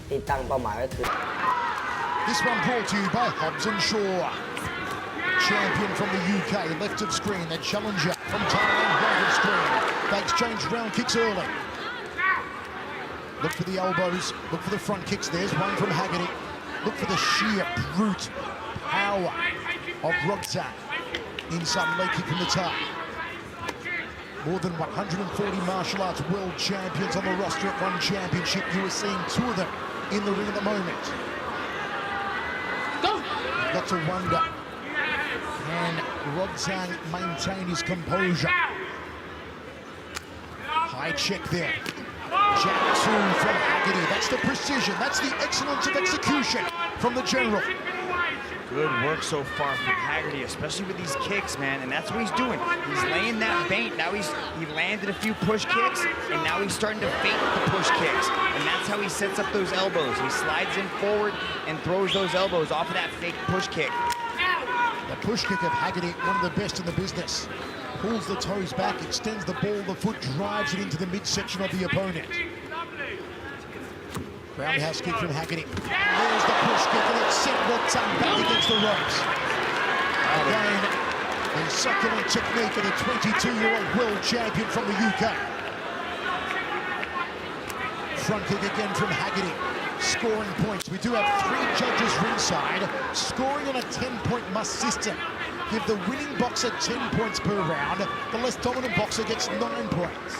ที่ตั้งเป้าหมายก็คือ This one brought to you by Hobbs and Shaw. Champion from the UK, left of screen. The challenger from Thailand, right of screen. They exchange round kicks early. Look for the elbows, look for the front kicks. There's one from Haggerty. Look for the sheer brute power of Rodtang. Inside leg kick from the top. More than 140 martial arts world champions on the roster at one championship. You are seeing two of them in the ring at the moment. You've got to wonder, can Rodtang maintain his composure? High check there. Jab 2 from Haggerty. That's the precision. That's the excellence of execution from the general. Good work so far from Haggerty, especially with these kicks, man, and that's what he's doing. He's laying that bait. Now he landed a few push kicks, and now he's starting to fake the push kicks, and that's how he sets up those elbows. He slides in forward and throws those elbows off of that fake push kick. The push kick of Haggerty, one of the best in the business. Pulls the toes back, extends the ball, the foot drives it into the midsection of the opponent. Roundhouse kick from Haggerty. There's the push kick, and it sent Rodtang back against the ropes. Again, the succulent technique of the 22-year-old world champion from the UK. Front kick again from Haggerty. Scoring points. We do have 3 judges ringside, scoring on a 10-point must system. Give the winning boxer 10 points per round, the less dominant boxer gets 9 points.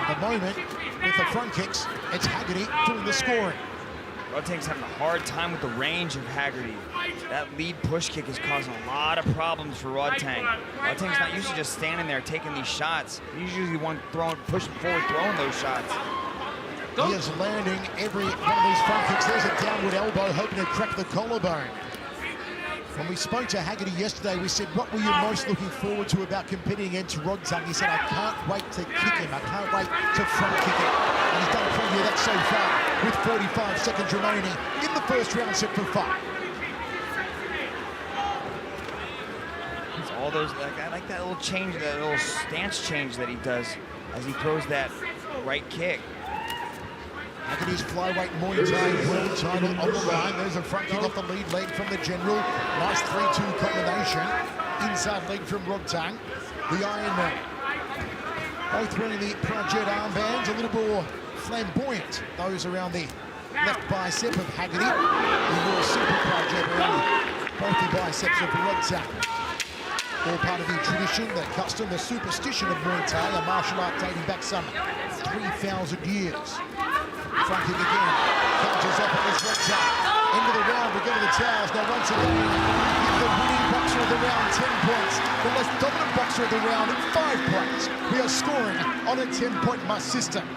At the moment, with the front kicks, it's Haggerty doing the scoring. Rodtang's having a hard time with the range of Haggerty. That lead push kick is causing a lot of problems for Rodtang. Rodtang's not used to just standing there taking these shots. He's usually one pushing forward, throwing those shots. He is landing every one of these front kicks. There's a downward elbow, hoping to crack the collarbone. When we spoke to Haggerty yesterday, we said, what were you most looking forward to about competing against Rodtang? He said, I can't wait to kick him. I can't wait to front kick him. And he's done plenty of that so far, with 45 seconds remaining in the first round, set for 5. It's all those, I like that little change, that little stance change that he does as he throws that right kick. Haggerty's flyweight Muay Thai world title on the line. There's a front kick off the lead leg from the general. Nice 3-2 combination. Inside leg from Rodtang, the Iron Man. Both wearing the Project armbands, a little more flamboyant. Those around the left bicep of Haggerty. The more simple Project around both the biceps of Rodtang. All part of the tradition, the custom, the superstition of Muay Thai, a martial art dating back some 3,000 years. Front kick again, counters up at this Rodtang. End of the round, we go to the towels. Now once again, give the winning boxer of the round 10 points, the less dominant boxer of the round 5 points. We are scoring on a 10-point must system.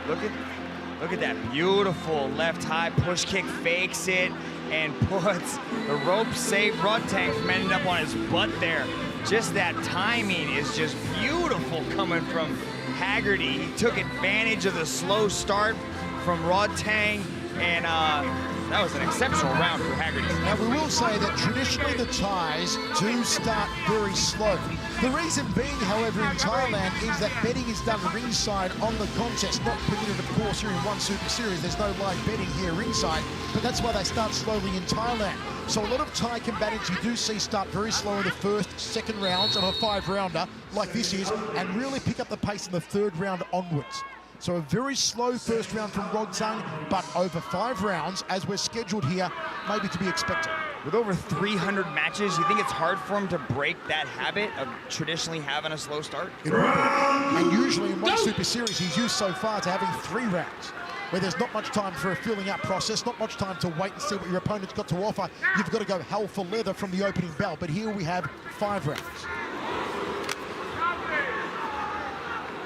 Look at that beautiful left high push kick, fakes it, and puts the rope save Rodtang from ending up on his butt there. Just that timing is just beautiful coming from Haggerty. He took advantage of the slow start from Rodtang, and that was an exceptional round for Haggerty. Now we will say that traditionally the Thais do start very slow. The reason being, however, in Thailand is that betting is done ringside on the contest, not permitted, of course, here in One Super Series. There's no live betting here ringside, but that's why they start slowly in Thailand. So a lot of Thai combatants you do see start very slow in the first, second rounds of a 5-rounder like this is, and really pick up the pace in the 3rd round onwards. So a very slow first round from Rodtang, but over 5 rounds, as we're scheduled here, maybe to be expected. With over 300 matches, you think it's hard for him to break that habit of traditionally having a slow start? It will be. And usually in One Super Series, he's used so far to having 3 rounds, where there's not much time for a filling out process, not much time to wait and see what your opponent's got to offer. You've got to go hell for leather from the opening bell, but here we have 5 rounds.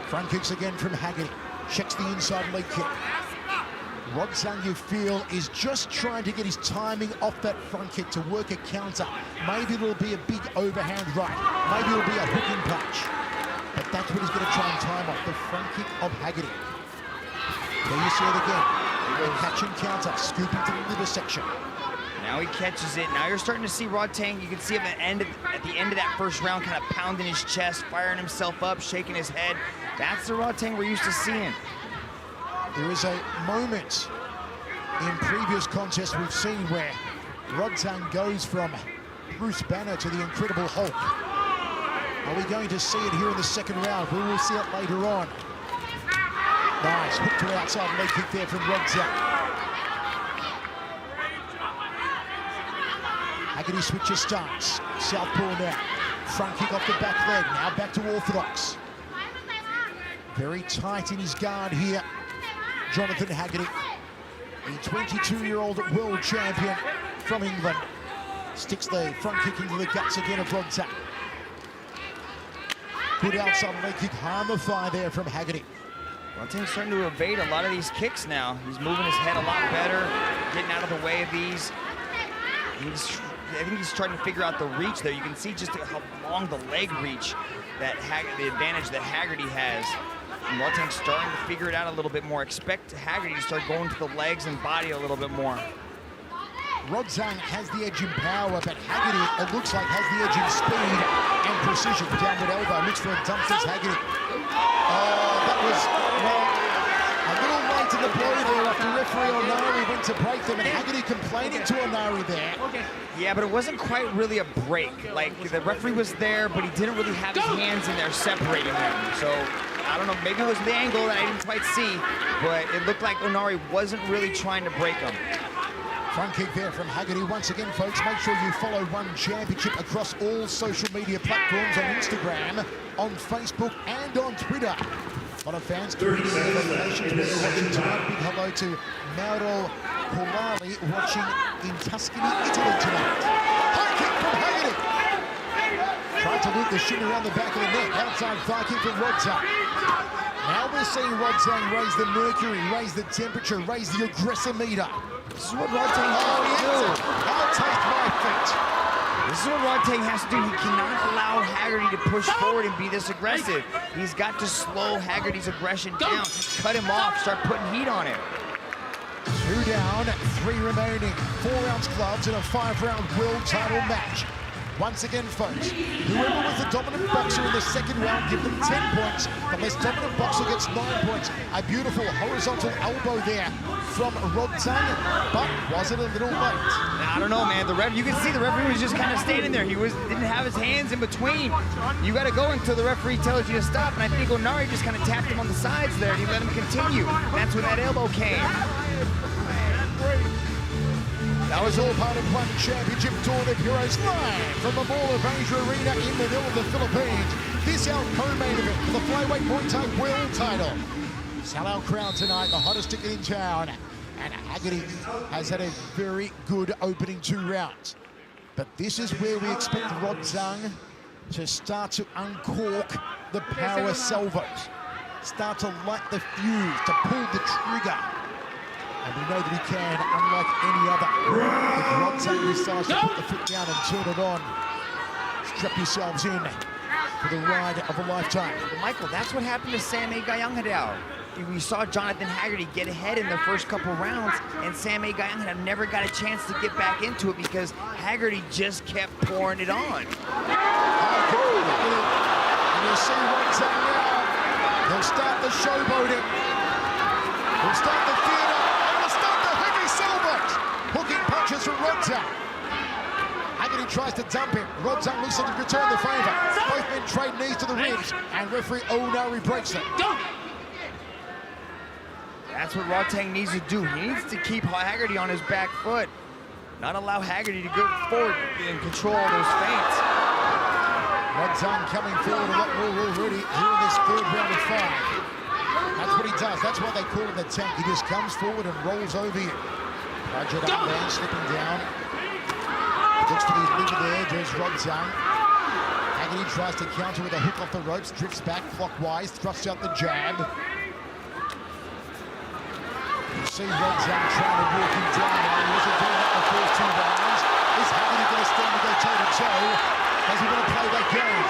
Front kicks again from Haggerty. Checks the inside leg kick. Rodtang, you feel, is just trying to get his timing off that front kick to work a counter. Maybe it'll be a big overhand right. Maybe it'll be a hooking punch. But that's what he's going to try and time off, the front kick of Haggerty. There you see it again. A catch and counter, scooping to the liver section. Now he catches it. Now you're starting to see Rodtang. You can see him at the end of that first round, kind of pounding his chest, firing himself up, shaking his head. That's the Rodtang we're used to seeing. There is a moment In previous contests we've seen where Rodtang goes from Bruce Banner to the Incredible Hulk. Are we going to see it here in the second round? We will see it later on. Nice, hook to outside leg kick there from Rodtang. Haggerty switches stance. Southpaw now. Front kick off the back leg. Now back to orthodox. Very tight in his guard here, Jonathan Haggerty. The 22-year-old world champion from England. Sticks the front kick into the guts again of Rodtang. Good outside leg kick, harm the thigh there from Haggerty. Rodtang's starting to evade a lot of these kicks now. He's moving his head a lot better, getting out of the way of these. I think he's starting to figure out the reach there. You can see just how long the leg reach, the advantage that Haggerty has. And Rodtang's starting to figure it out a little bit more. Expect Haggerty to start going to the legs and body a little bit more. Rodtang has the edge in power, but Haggerty, it looks like, has the edge in speed and precision. Downward elbow, looks for a dump, says Haggerty. Oh, that was, well, a little late in the blow there after referee Onari went to break them, and Haggerty complaining to Onari there. Yeah, but it wasn't quite really a break. Like, the referee was there, but he didn't really have his hands in there separating them. So, I don't know, maybe it was the angle that I didn't quite see, but it looked like Onari wasn't really trying to break him. Front kick there from Haggerty. Once again, folks, make sure you follow One Championship across all social media platforms, on Instagram, on Facebook, and on Twitter. A lot of fans tweeting their locations when you're watching tonight. Big hello to Mauro Colali watching in Tuscany, Italy tonight. High kick from Haggerty. Tried to loop the shin around the back of the neck. Outside thigh kick from Rodtang. Now we're seeing Rodtang raise the mercury, raise the temperature, raise the aggressor meter. This is what Rodtang has to do. I'll take my feet. This is what Rodtang has to do. He cannot allow Haggerty to push forward and be this aggressive. He's got to slow Haggerty's aggression down, cut him off, start putting heat on him. 2 down, 3 remaining. 4-ounce gloves in a 5-round world title match. Once again, folks, whoever was the dominant boxer in the second round, give them 10 points. The less dominant boxer gets 9 points. A beautiful horizontal elbow there from Rodtang, but was it a little late? I don't know, man. You can see the referee was just kind of standing there. He didn't have his hands in between. You got to go until the referee tells you to stop, and I think Onari just kind of tapped him on the sides there, and he let him continue. That's when that elbow came. That was all part of One Championship Tour of Heroes live from the Mall of Asia Arena in Manila, the Philippines. This our co-main event for the flyweight Muay Thai world title. Sellout crowd tonight, the hottest ticket in town. And Haggerty has had a very good opening 2 rounds. But this is where we expect Rodtang to start to uncork the power salvos. Start to light the fuse, to pull the trigger. And we know that he can, unlike any other. If Rodtang decides to put the foot down and turn it on, strap yourselves in for the ride of a lifetime. Well, Michael, that's what happened to Sammy Gayanghadew. We saw Jonathan Haggerty get ahead in the first couple rounds, and Sammy Gayanghadew never got a chance to get back into it because Haggerty just kept pouring it on. And you'll see Rodtang now. He'll start the showboating. He'll start the theater. Hooking punches from Rodtang. Haggerty tries to dump him. Rodtang looks like to return the favor. Both men trade knees to the ribs, and referee Onari breaks them. That's what Rodtang needs to do. He needs to keep Haggerty on his back foot, not allow Haggerty to go forward and control those feints. Rodtang coming forward a lot more already here in this 3rd round of 5. That's what he does. That's why they call him the tank. He just comes forward and rolls over you. Roger that man slipping down. Looks for his liver there, does Rodtang. Haggerty tries to counter with a hook off the ropes, drifts back clockwise, thrusts out the jab. You see Rodtang trying to walk him down. He wasn't doing that in the first 2 rounds. Is Haggerty going to stand and go toe-to-toe? Does he want to play that game?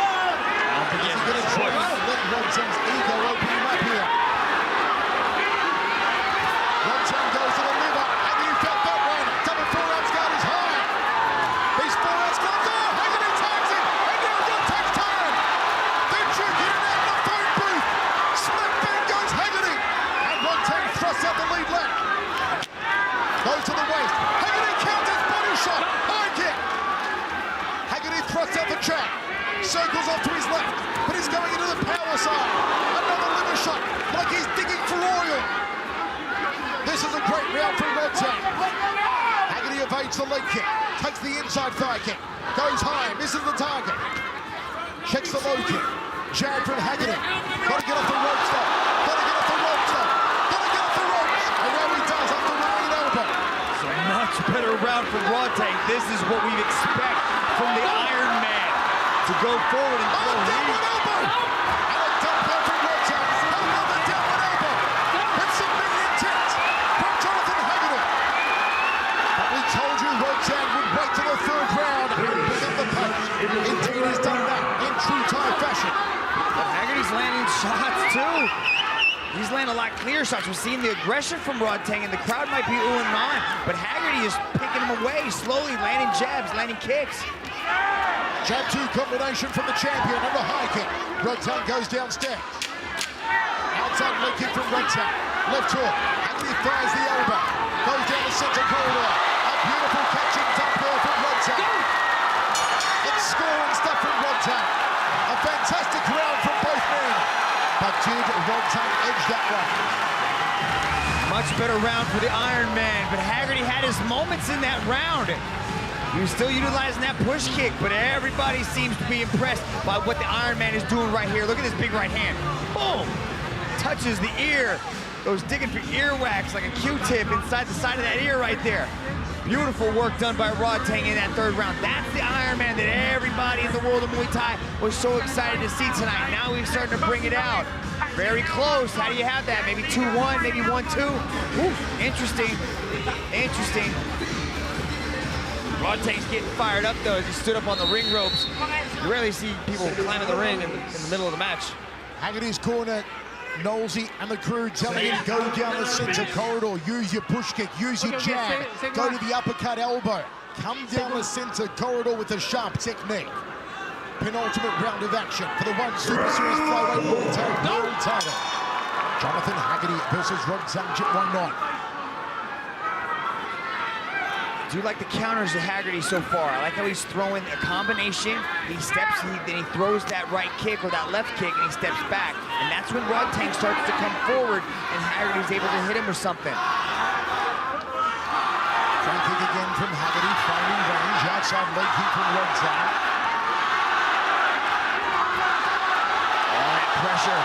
Is he going to try to let Rodtang's ego open him up here? Rodtang goes to the liver. Haggerty felt that one. Double 4-ounce guard is high. These 4-ounce guards are. Haggerty tags him. And now Rodtang's turn. Then Duke in and out of the phone booth. Smack bang goes Haggerty. And Rodtang thrusts out the lead leg. Goes to the waist. Haggerty counters, body shot. High kick. Haggerty thrusts out the jab. Circles off to his left, but he's going into the power side. Another liver shot, like he's digging for oil. This is a great round from Rodtang. Haggerty evades the leg kick, takes the inside thigh kick, goes high, misses the target. Checks the low kick. Jab from Haggerty. Got to get off the ropes though. Got to get off the ropes though. Got to get off the ropes. And now he does after running elbow. It's a much better round from Rodtang. This is what we expect from the Iron Man. To go forward and throw downward elbow! And a dump there from Rodtang. Another downward elbow. With some big intent from Jonathan Haggerty. But we told you Rodtang would wait till the third round and pick up the punch. Indeed, he's done that in true Thai fashion. But Haggerty's landing shots too. He's landing a lot clearer shots. We're seeing the aggression from Rodtang, and the crowd might be oohing on, but Haggerty is picking him away slowly, landing jabs, landing kicks. Jab 2 combination from the champion and the high kick. Rodtang goes downstairs. Outside leg kick from Rodtang. Left hook. Haggerty fires the elbow. Goes down the center corridor. A beautiful catching dump there from Rodtang. It's scoring stuff from Rodtang. A fantastic round from both men. But did Rodtang edge that one? Much better round for the Iron Man, but Haggerty had his moments in that round. He was still utilizing that push kick, but everybody seems to be impressed by what the Iron Man is doing right here. Look at this big right hand. Boom! Touches the ear. Goes digging for earwax like a Q-tip inside the side of that ear right there. Beautiful work done by Rodtang in that third round. That's the Iron Man that everybody in the world of Muay Thai was so excited to see tonight. Now he's starting to bring it out. Very close. How do you have that? Maybe 2-1, maybe 1-2. Interesting. Interesting. Rodtang's getting fired up though as he stood up on the ring ropes. You rarely see people climbing the ring in the middle of the match. Haggerty's corner, Knowlesy and the crew telling him go down the center corridor, use your push kick, use your jab, go to the uppercut elbow, come down the center corridor with a sharp technique. Penultimate round of action for the one Super Series flyweight Muay Thai world title. Jonathan Haggerty versus Rodtang Jitmuangnon. Do you like the counters to Haggerty so far? I like how he's throwing a combination. He steps, then he throws that right kick or that left kick, and he steps back. And that's when Rodtang starts to come forward, and Haggerty's able to hit him with something. Front kick again from Haggerty, finding range. Outside leg kick from Rodtang. All that pressure.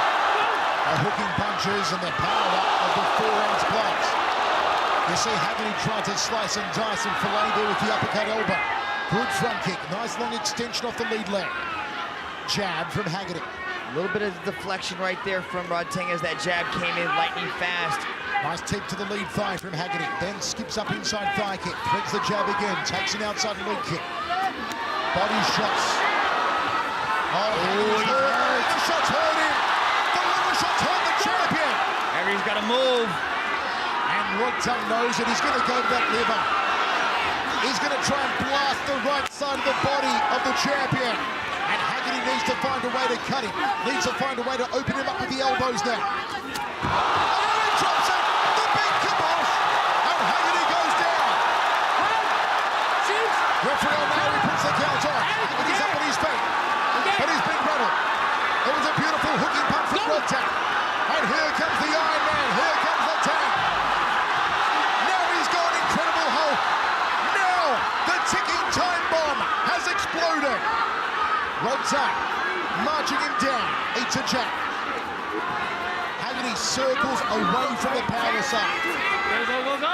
The hooking punches and the power up of the 4-ounce gloves. You see Haggerty trying to slice and dice and fillet there with the uppercut elbow. Good front kick, nice long extension off the lead leg. Jab from Haggerty. A little bit of deflection right there from Rodtang as that jab came in lightning fast. Nice tip to the lead thigh from Haggerty. Then skips up inside thigh kick, threads the jab again, takes an outside leg kick. Body shots. Oh, it hurt. The shots hurt him. The liver shots hurt the champion. Haggerty's got to move. Rodtang knows that he's going to go to that liver. He's going to try and blast the right side of the body of the champion. And Haggerty needs to find a way to cut him. Needs to find a way to open him up with the elbows now. Oh, he drops it! The big kibosh! And Haggerty goes down. Referee O'Malley puts the count on. Haggerty's up on his feet. But he's been rattled. It was a beautiful hooking punch from Rodtang. And here comes the Iron Man. Here comes the tag. The ticking time bomb has exploded. Rodtang marching him down, eats a jab. Haggerty circles away from the power side.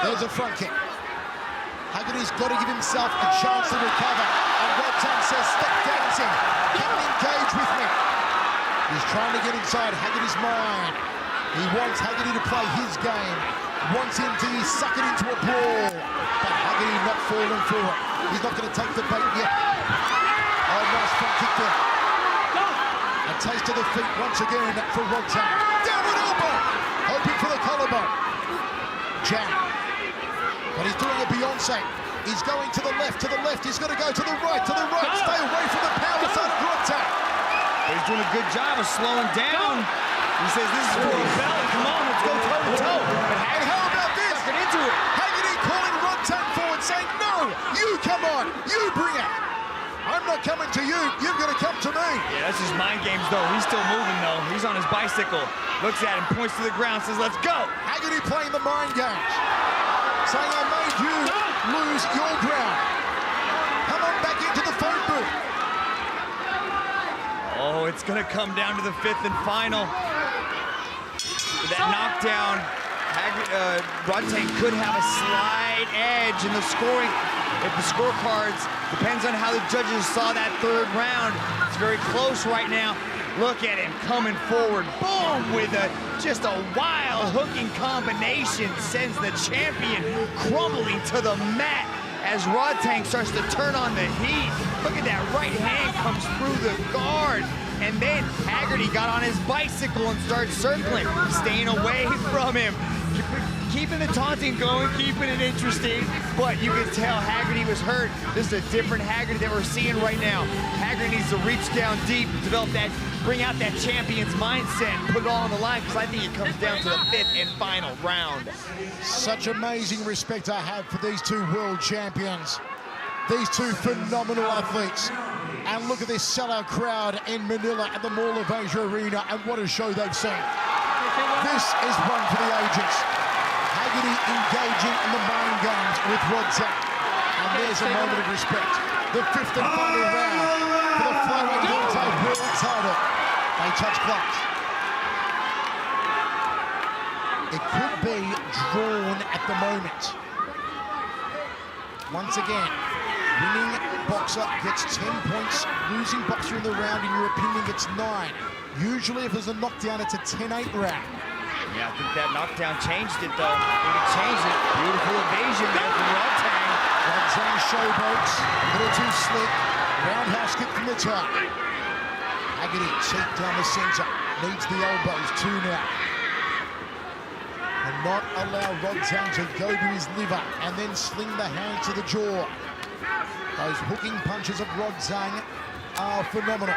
There's a front kick. Haggerty's got to give himself a chance to recover. And Rodtang says, stop dancing. Come and engage with me. He's trying to get inside Haggerty's mind. He wants Haggerty to play his game. Wants him to suck it into a brawl. But Haggerty not falling for it. He's not going to take the bait yet. Oh, nice front kick there. A taste of the feet once again for Rodtang. Downward elbow. Hoping for the collarbone. Jab. But he's doing a Beyonce. He's going to the left, to the left. He's got to go to the right, to the right. Stay away from the power side of Rodtang. He's doing a good job of slowing down. He says, this is for a belt. Come on, let's go toe-to-toe. And how about this? Into it. Haggerty calling That's just mind games, though. He's still moving, though. He's on his bicycle. Looks at him, points to the ground, says, let's go. Haggerty playing the mind games. Saying, I made you lose your ground. Come on back into the phone booth. Oh, it's gonna come down to the 5th and final. With that knockdown, Rodtang could have a slight edge in the scoring. If the scorecards, depends on how the judges saw that 3rd round. It's very close right now. Look at him coming forward, boom, with just a wild hooking combination, sends the champion crumbling to the mat as Rodtang starts to turn on the heat. Look at that right hand comes through the guard. And then Haggerty got on his bicycle and started circling, staying away from him. Keeping the taunting going, keeping it interesting, but you can tell Haggerty was hurt. This is a different Haggerty that we're seeing right now. Haggerty needs to reach down deep, develop that, bring out that champion's mindset, and put it all on the line, because I think it comes down to the 5th and final round. Such amazing respect I have for these two world champions. These two phenomenal athletes. And look at this sellout crowd in Manila at the Mall of Asia Arena, and what a show they've seen. This is one for the ages. Haggerty engaging in the mind games with Rodtang. And there's a moment of respect. The 5th and final round for the flyweight welterweight world title. They touch gloves. It could be drawn at the moment. Once again, winning boxer gets 10 points, losing boxer in the round, in your opinion, gets 9. Usually if there's a knockdown, it's a 10-8 round. Yeah, I think that knockdown changed it, though. I think it changed it. Beautiful evasion there from Rodtang. Rodtang showboats, a little too slick. Roundhouse kick from the top. Haggerty cheek down the center, needs the elbows, 2 now. And not allow Rodtang to go to his liver and then sling the hand to the jaw. Those hooking punches of Rodtang are phenomenal.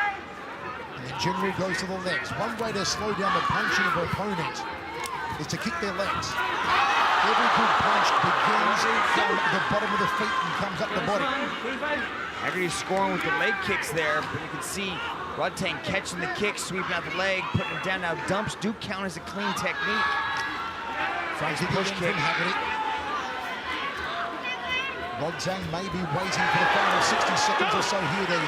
And the general goes to the legs. One way to slow down the punching of opponents is to kick their legs. Every good punch begins from the bottom of the feet and comes up the body. Haggerty's scoring with the leg kicks there, but you can see Rodtang catching the kick, sweeping out the leg, putting it down. Now dumps do count as a clean technique. Nice push kick. Haggerty. Rodtang may be waiting for the final 60 seconds or so here.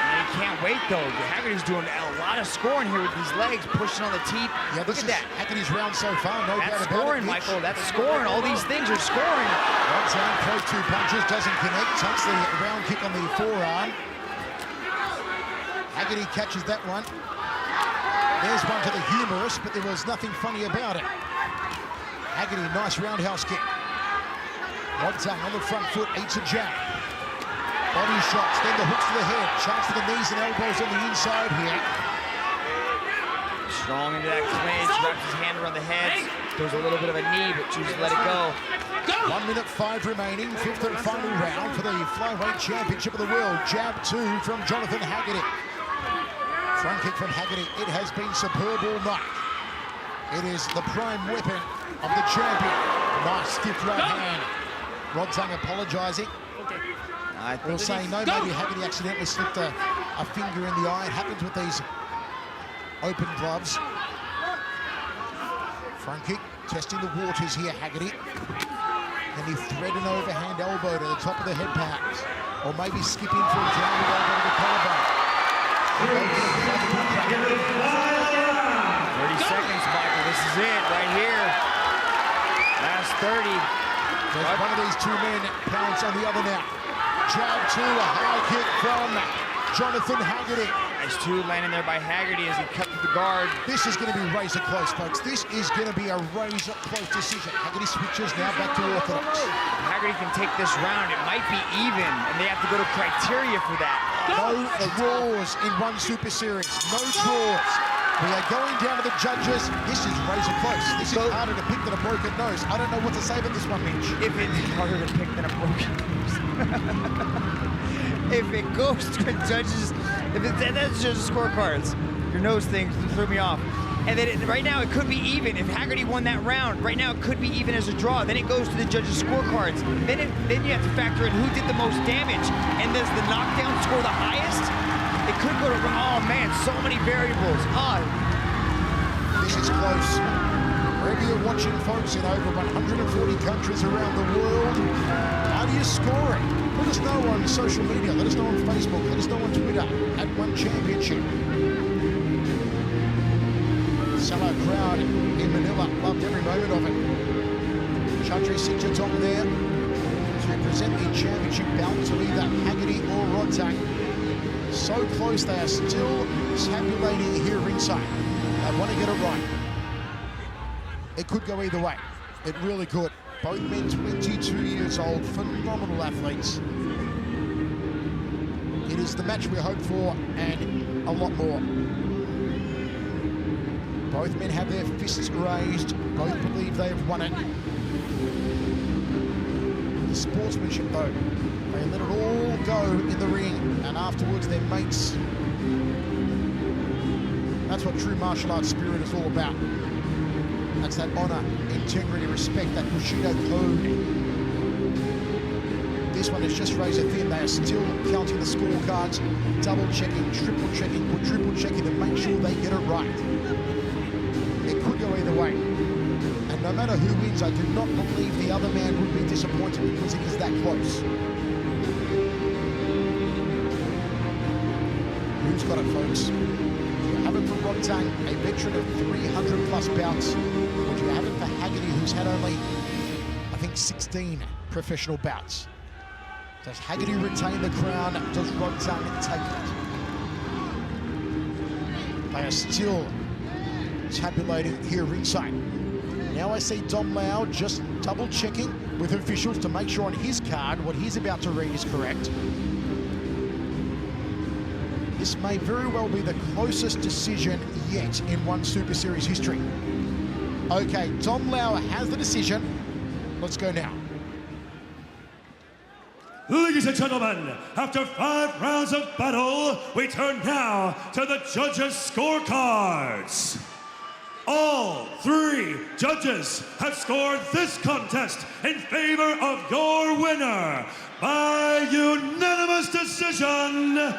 He can't wait, though. Haggerty's doing a lot of scoring here with these legs, pushing on the teeth. Yeah, look at that. Haggerty's round so far, no doubt about it. That's scoring, Michael. That's scoring. All these things are scoring. Rodtang throws 2 punches, doesn't connect, takes the round kick on the forearm. Haggerty catches that one. There's one to the humerus, but there was nothing funny about it. Haggerty, nice roundhouse kick. Rodtang on the front foot, eats a jab. Body shots, then the hooks to the head. Chance to the knees and elbows on the inside here. Strong into that clinch, wraps his hand around the head. There's a little bit of a knee, but chooses to let it go. 1 minute 5 remaining, 5th and final round for the flyweight championship of the world. Jab 2 from Jonathan Haggerty. Front kick from Haggerty. It has been superb all night. It is the prime weapon of the champion. Nice stiff right hand. Rodtang apologising. We'll say no, maybe Haggerty accidentally slipped a finger in the eye. It happens with these open gloves. Front kick, testing the waters here, Haggerty. Then he thread an overhand elbow to the top of the head pads. Or maybe skip in for a downward elbow to the collarbone. 30 seconds, Michael. This is it right here. Last 30. There's one of these 2 men pounds on the other now. Jab 2, a high kick from Jonathan Haggerty. Nice 2 landing there by Haggerty as he cut through the guard. This is going to be razor close, folks. This is going to be a razor close decision. Haggerty switches now back to orthodox. Haggerty can take this round. It might be even, and they have to go to criteria for that. No draws in one super series. No draws. We are going down to the judges. This is razor close. This is harder to pick than a broken nose. I don't know what to say about this one, Mitch. If it's harder to pick than a broken nose. If it goes to the judges, that's just scorecards. Your nose thing threw me off. And then right now it could be even. If Haggerty won that round, right now it could be even as a draw. Then it goes to the judges' scorecards. Then you have to factor in who did the most damage. And does the knockdown score the highest? It could go to, oh man, so many variables. Oh, This is close. Wherever you're watching, folks, in over 140 countries around the world, how do you score it? Let us know on social media. Let us know on Facebook. Let us know on Twitter at One Championship. Sellout crowd in Manila loved every moment of it. Chatri Cinturão there to present the championship bout to either Haggerty or Rodtang. So close, they are still tabulating here ringside. They want to get it right. It could go either way. It really could. Both men 22 years old, phenomenal athletes. It is the match we hope for and a lot more. Both men have their fists raised. Both believe they have won it. The sportsmanship, though, they let it all go in the ring, and afterwards they're mates. That's what true martial arts spirit is all about. That's that honor, integrity, respect, that Bushido code. This one is just razor thin. They are still counting the scorecards, double checking, triple checking, quadruple checking to make sure they get it right. It could go either way. And no matter who wins, I do not believe the other man would be disappointed because it is that close. Who's got it, folks? You have it for Rodtang, a veteran of 300 plus bouts. Or do you have it for Haggerty, who's had only, I think, 16 professional bouts? Does Haggerty retain the crown? Does Rodtang take it? They are still tabulating here ringside. Now I see Dom Lau just double checking with officials to make sure on his card what he's about to read is correct. This may very well be the closest decision yet in One Super Series history. Okay, Dom Lau has the decision. Let's go now. Ladies and gentlemen, after 5 rounds of battle, we turn now to the judges' scorecards. All 3 judges have scored this contest in favor of your winner by unanimous decision.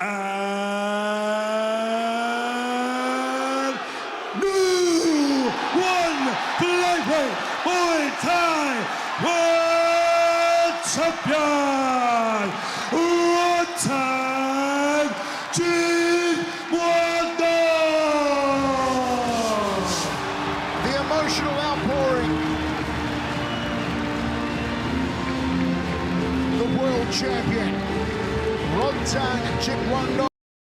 And new one flyweight Muay Thai world champion, Rodtang Jitmuangnon. The emotional outpouring. The world champion, Rodtang Jitmuangnon.